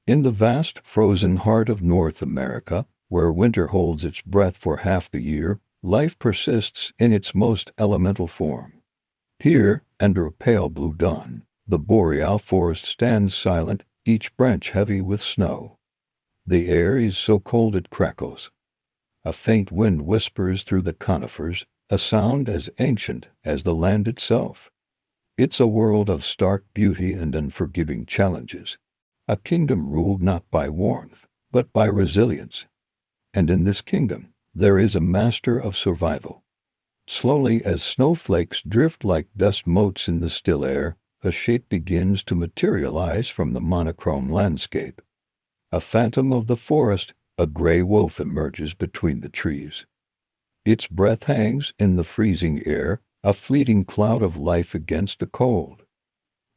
In the vast, frozen heart of North America, where winter holds its breath for half the year, life persists in its most elemental form. Here, under a pale blue dawn, the boreal forest stands silent, each branch heavy with snow. The air is so cold it crackles. A faint wind whispers through the conifers, a sound as ancient as the land itself. It's a world of stark beauty and unforgiving challenges. A kingdom ruled not by warmth, but by resilience. And in this kingdom, there is a master of survival. Slowly, as snowflakes drift like dust motes in the still air, a shape begins to materialize from the monochrome landscape. A phantom of the forest, a gray wolf emerges between the trees. Its breath hangs in the freezing air, a fleeting cloud of life against the cold.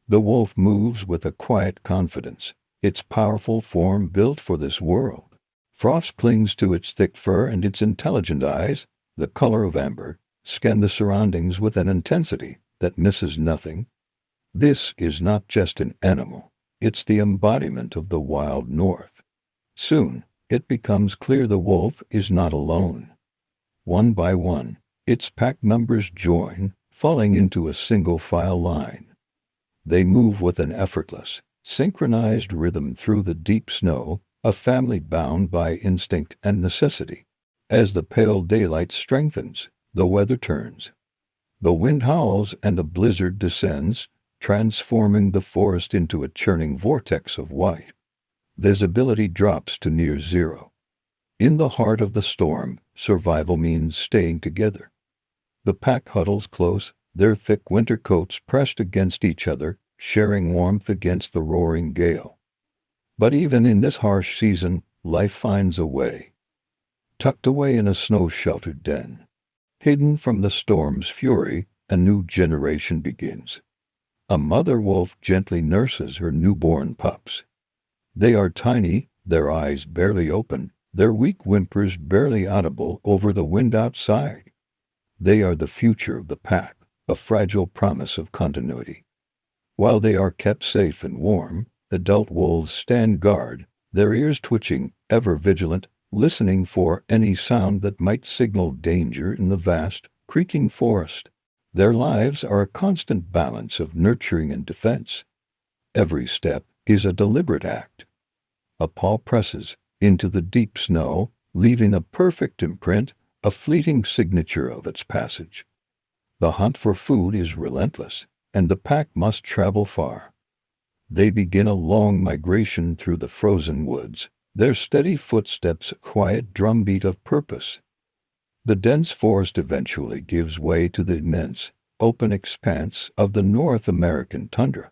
The wolf moves with a quiet confidence, its powerful form built for this world. Frost clings to its thick fur and its intelligent eyes, the color of amber, scan the surroundings with an intensity that misses nothing. This is not just an animal, it's the embodiment of the wild north. Soon, it becomes clear the wolf is not alone. One by one, its pack members join, falling into a single file line. They move with an effortless, synchronized rhythm through the deep snow, a family bound by instinct and necessity. As the pale daylight strengthens, the weather turns. The wind howls and a blizzard descends, transforming the forest into a churning vortex of white. Visibility drops to near zero. In the heart of the storm, survival means staying together. The pack huddles close, their thick winter coats pressed against each other, sharing warmth against the roaring gale. But even in this harsh season, life finds a way. Tucked away in a snow-sheltered den, hidden from the storm's fury, a new generation begins. A mother wolf gently nurses her newborn pups. They are tiny, their eyes barely open, their weak whimpers barely audible over the wind outside. They are the future of the pack, a fragile promise of continuity. While they are kept safe and warm, adult wolves stand guard, their ears twitching, ever vigilant, listening for any sound that might signal danger in the vast, creaking forest. Their lives are a constant balance of nurturing and defense. Every step is a deliberate act. A paw presses into the deep snow, leaving a perfect imprint, a fleeting signature of its passage. The hunt for food is relentless, and the pack must travel far. They begin a long migration through the frozen woods, their steady footsteps a quiet drumbeat of purpose. The dense forest eventually gives way to the immense, open expanse of the North American tundra.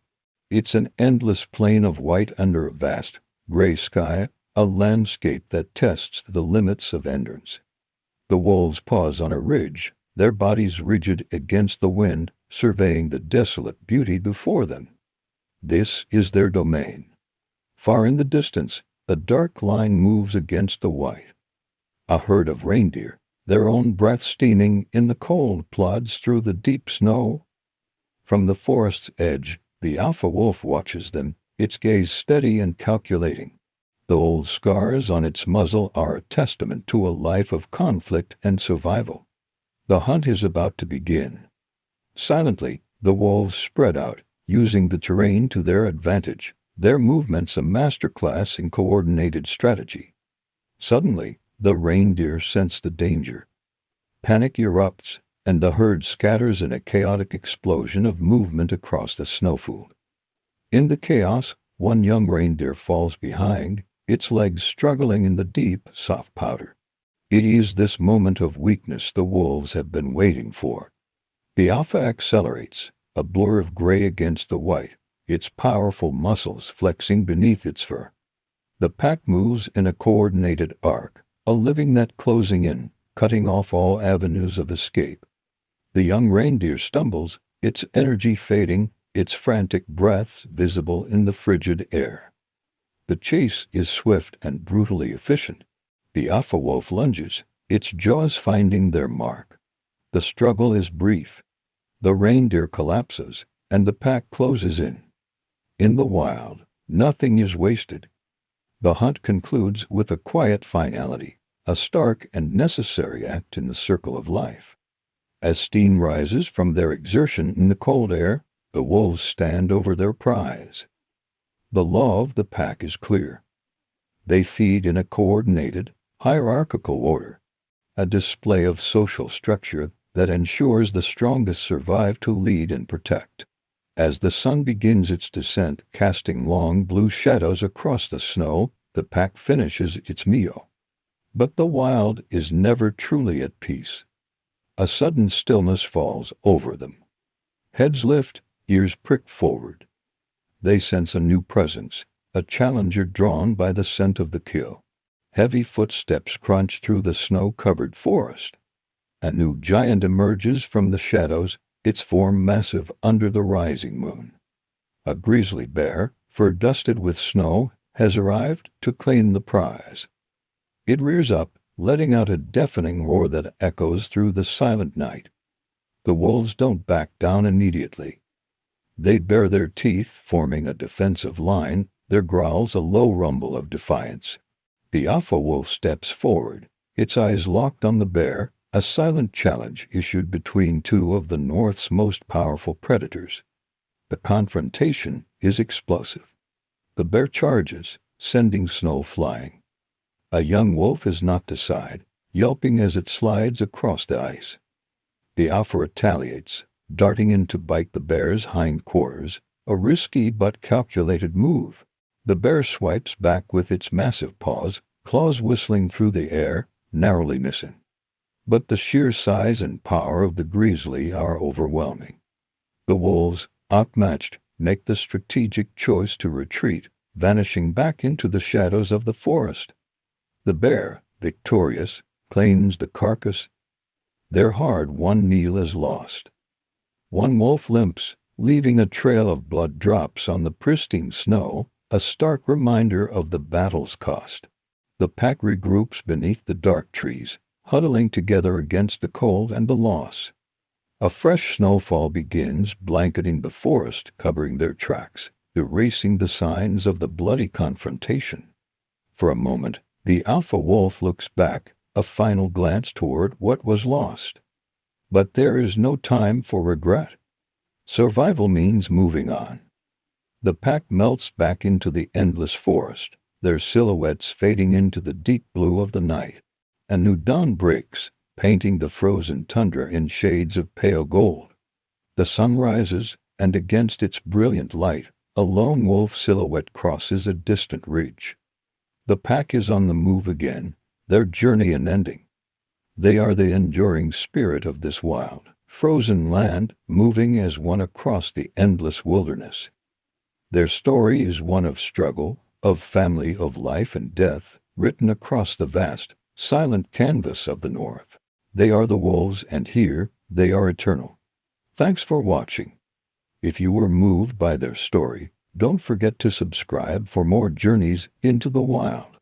It's an endless plain of white under a vast, gray sky, a landscape that tests the limits of endurance. The wolves pause on a ridge, their bodies rigid against the wind, surveying the desolate beauty before them. This is their domain. Far in the distance, a dark line moves against the white. A herd of reindeer, their own breath steaming in the cold, plods through the deep snow. From the forest's edge, the alpha wolf watches them, its gaze steady and calculating. The old scars on its muzzle are a testament to a life of conflict and survival. The hunt is about to begin. Silently, the wolves spread out, using the terrain to their advantage, their movements a masterclass in coordinated strategy. Suddenly, the reindeer sense the danger. Panic erupts, and the herd scatters in a chaotic explosion of movement across the snowfield. In the chaos, one young reindeer falls behind, its legs struggling in the deep, soft powder. It is this moment of weakness the wolves have been waiting for. The alpha accelerates, a blur of gray against the white, its powerful muscles flexing beneath its fur. The pack moves in a coordinated arc, a living net closing in, cutting off all avenues of escape. The young reindeer stumbles, its energy fading, its frantic breaths visible in the frigid air. The chase is swift and brutally efficient. The alpha wolf lunges, its jaws finding their mark. The struggle is brief. The reindeer collapses, and the pack closes in. In the wild, nothing is wasted. The hunt concludes with a quiet finality, a stark and necessary act in the circle of life. As steam rises from their exertion in the cold air, the wolves stand over their prize. The law of the pack is clear. They feed in a coordinated, hierarchical order, a display of social structure that ensures the strongest survive to lead and protect. As the sun begins its descent, casting long blue shadows across the snow, the pack finishes its meal. But the wild is never truly at peace. A sudden stillness falls over them. Heads lift, ears prick forward. They sense a new presence, a challenger drawn by the scent of the kill. Heavy footsteps crunch through the snow-covered forest. A new giant emerges from the shadows, its form massive under the rising moon. A grizzly bear, fur dusted with snow, has arrived to claim the prize. It rears up, letting out a deafening roar that echoes through the silent night. The wolves don't back down immediately. They bare their teeth, forming a defensive line, their growls a low rumble of defiance. The alpha wolf steps forward, its eyes locked on the bear, a silent challenge issued between two of the North's most powerful predators. The confrontation is explosive. The bear charges, sending snow flying. A young wolf is knocked aside, yelping as it slides across the ice. The alpha retaliates, darting in to bite the bear's hindquarters, a risky but calculated move. The bear swipes back with its massive paws, claws whistling through the air, narrowly missing. But the sheer size and power of the grizzly are overwhelming. The wolves, outmatched, make the strategic choice to retreat, vanishing back into the shadows of the forest. The bear, victorious, claims the carcass. Their hard-won meal is lost. One wolf limps, leaving a trail of blood drops on the pristine snow, a stark reminder of the battle's cost. The pack regroups beneath the dark trees, huddling together against the cold and the loss. A fresh snowfall begins, blanketing the forest, covering their tracks, erasing the signs of the bloody confrontation. For a moment, the alpha wolf looks back, a final glance toward what was lost. But there is no time for regret. Survival means moving on. The pack melts back into the endless forest, their silhouettes fading into the deep blue of the night. A new dawn breaks, painting the frozen tundra in shades of pale gold. The sun rises, and against its brilliant light, a lone wolf silhouette crosses a distant ridge. The pack is on the move again, their journey unending. They are the enduring spirit of this wild, frozen land, moving as one across the endless wilderness. Their story is one of struggle, of family, of life and death, written across the vast, silent canvas of the North. They are the wolves, and here they are eternal. Thanks for watching. If you were moved by their story, don't forget to subscribe for more journeys into the wild.